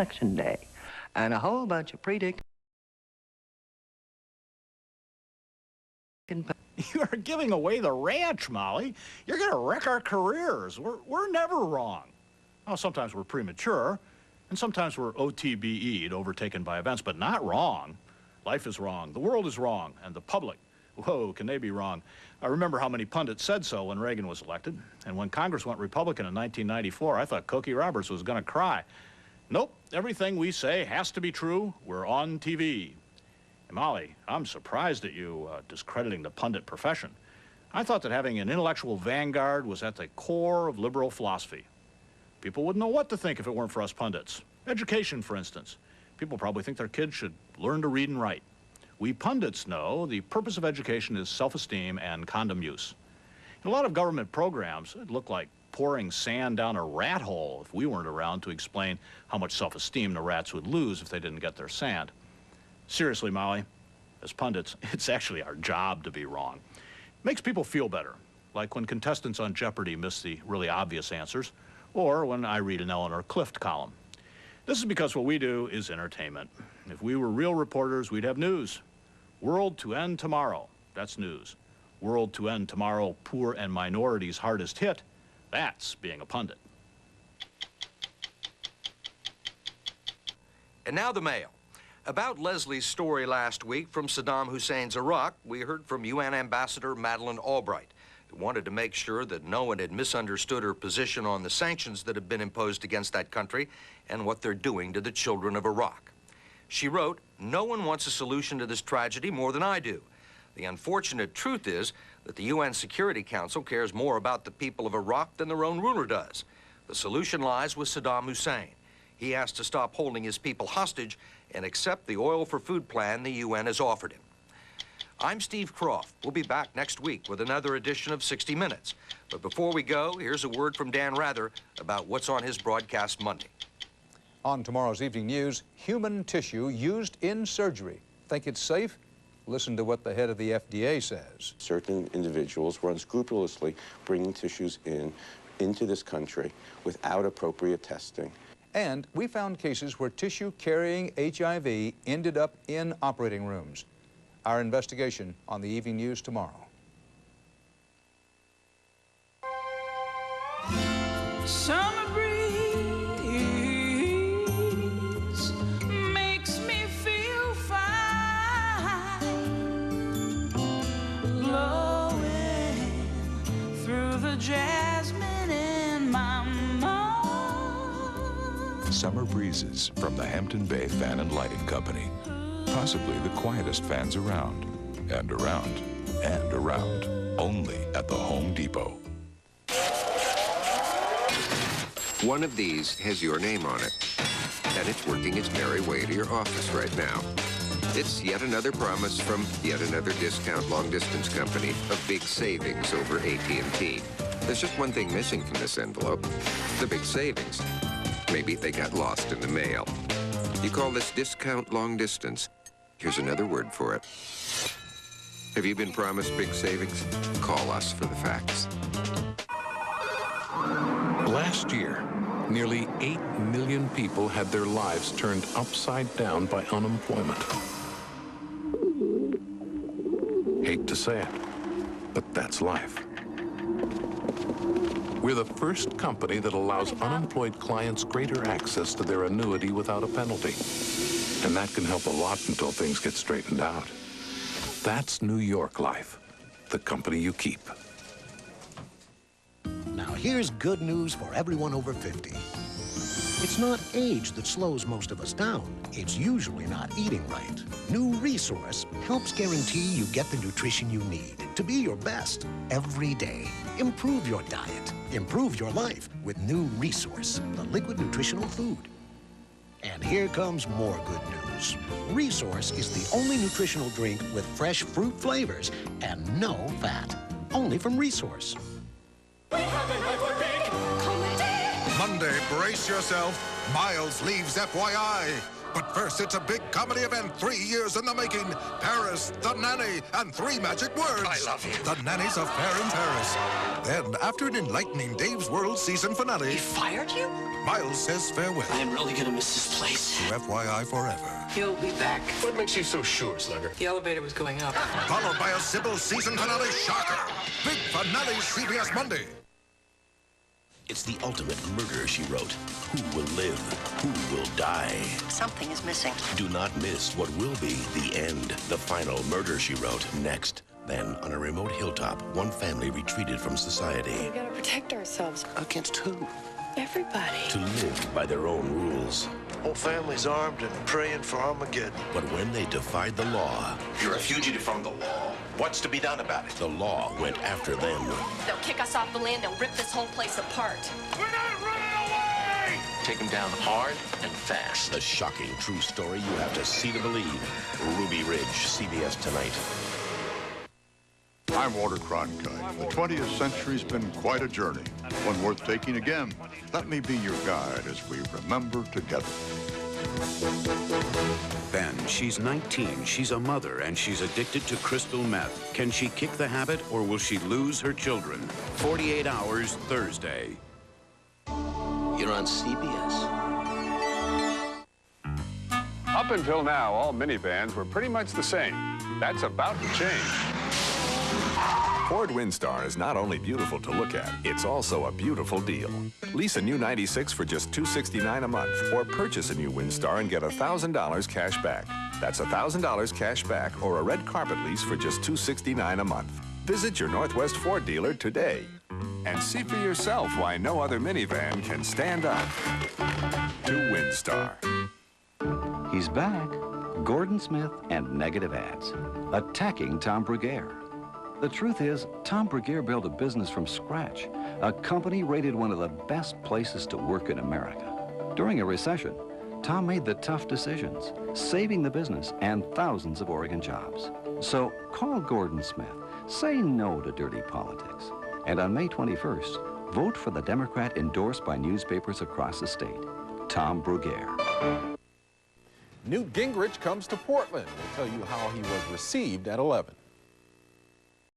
Election day, and a whole bunch of predicting. You are giving away the ranch, Molly. You're going to wreck our careers. We're never wrong. Oh, sometimes we're premature, and sometimes we're OTBE'd, overtaken by events, but not wrong. Life is wrong, the world is wrong, and the public, whoa, can they be wrong? I remember how many pundits said so when Reagan was elected, and when Congress went Republican in 1994, I thought Cokie Roberts was going to cry. Nope, everything we say has to be true. We're on TV. And Molly, I'm surprised at you discrediting the pundit profession. I thought that having an intellectual vanguard was at the core of liberal philosophy. People wouldn't know what to think if it weren't for us pundits. Education, for instance. People probably think their kids should learn to read and write. We pundits know the purpose of education is self-esteem and condom use. In a lot of government programs, it'd look like pouring sand down a rat hole if we weren't around to explain how much self-esteem the rats would lose if they didn't get their sand. Seriously, Molly, as pundits, it's actually our job to be wrong. It makes people feel better, like when contestants on Jeopardy miss the really obvious answers, or when I read an Eleanor Clift column. This is because what we do is entertainment. If we were real reporters, we'd have news. World to end tomorrow, that's news. World to end tomorrow, poor and minorities hardest hit, that's being a pundit. And now the mail. About Leslie's story last week from Saddam Hussein's Iraq, we heard from UN Ambassador Madeleine Albright, who wanted to make sure that no one had misunderstood her position on the sanctions that have been imposed against that country and what they're doing to the children of Iraq. She wrote, "No one wants a solution to this tragedy more than I do. The unfortunate truth is that the UN Security Council cares more about the people of Iraq than their own ruler does. The solution lies with Saddam Hussein. He has to stop holding his people hostage and accept the oil for food plan the UN has offered him." I'm Steve Croft. We'll be back next week with another edition of 60 Minutes. But before we go, here's a word from Dan Rather about what's on his broadcast Monday. On tomorrow's evening news, human tissue used in surgery. Think it's safe? Listen to what the head of the FDA says. Certain individuals were unscrupulously bringing tissues into this country without appropriate testing. And we found cases where tissue carrying HIV ended up in operating rooms. Our investigation on the evening news tomorrow. Summer breeze makes me feel fine, blowing through the jasmine in my mind. Summer breezes from the Hampton Bay Fan and Lighting Company. Possibly the quietest fans around, and around, and around. Only at the Home Depot. One of these has your name on it, and it's working its merry way to your office right now. It's yet another promise from yet another discount long-distance company of big savings over AT&T. There's just one thing missing from this envelope, the big savings. Maybe they got lost in the mail. You call this discount long distance. Here's another word for it. Have you been promised big savings? Call us for the facts. Last year, nearly 8 million people had their lives turned upside down by unemployment. Hate to say it, but that's life. We're the first company that allows unemployed clients greater access to their annuity without a penalty. And that can help a lot until things get straightened out. That's New York Life, the company you keep. Now here's good news for everyone over 50. It's not age that slows most of us down. It's usually not eating right. New Resource helps guarantee you get the nutrition you need to be your best every day. Improve your diet. Improve your life with New Resource, the liquid nutritional food. And here comes more good news. Resource is the only nutritional drink with fresh fruit flavors and no fat. Only from Resource. Monday, brace yourself. Miles leaves FYI. But first, it's a big comedy event 3 years in the making. Paris, The Nanny, and 3 magic words. I love you. The Nanny's affair in Paris. Then, after an enlightening Dave's World season finale... He fired you? Miles says farewell. I am really gonna miss this place. To FYI forever. He'll be back. What makes you so sure, Slugger? The elevator was going up. Followed by a Sybil season finale shocker. Big finale CBS Monday. It's the ultimate murder, she wrote. Who will live? Who will die? Something is missing. Do not miss what will be the end. The final murder, she wrote. Next. Then, on a remote hilltop, one family retreated from society. We gotta protect ourselves. Against who? Everybody. To live by their own rules. Whole family's armed and praying for Armageddon. But when they defied the law... You're a fugitive from the law. What's to be done about it? The law went after them. They'll kick us off the land and rip this whole place apart. We're not running away! Take them down hard and fast. The shocking true story you have to see to believe. Ruby Ridge, CBS Tonight. I'm Walter Cronkite. The 20th century's been quite a journey, one worth taking again. Let me be your guide as we remember together. Ben, she's 19, she's a mother, and she's addicted to crystal meth. Can she kick the habit, or will she lose her children? 48 Hours, Thursday. You're on CBS. Up until now, all minivans were pretty much the same. That's about to change. Ford Windstar is not only beautiful to look at, it's also a beautiful deal. Lease a new 96 for just $269 a month, or purchase a new Windstar and get $1,000 cash back. That's $1,000 cash back, or a red carpet lease for just $269 a month. Visit your Northwest Ford dealer today and see for yourself why no other minivan can stand up to Windstar. He's back. Gordon Smith and Negative Ads, attacking Tom Bruguiere. The truth is, Tom Bruguiere built a business from scratch, a company rated one of the best places to work in America. During a recession, Tom made the tough decisions, saving the business and thousands of Oregon jobs. So call Gordon Smith, say no to dirty politics, and on May 21st, vote for the Democrat endorsed by newspapers across the state, Tom Bruguiere. Newt Gingrich comes to Portland. We'll tell you how he was received at 11.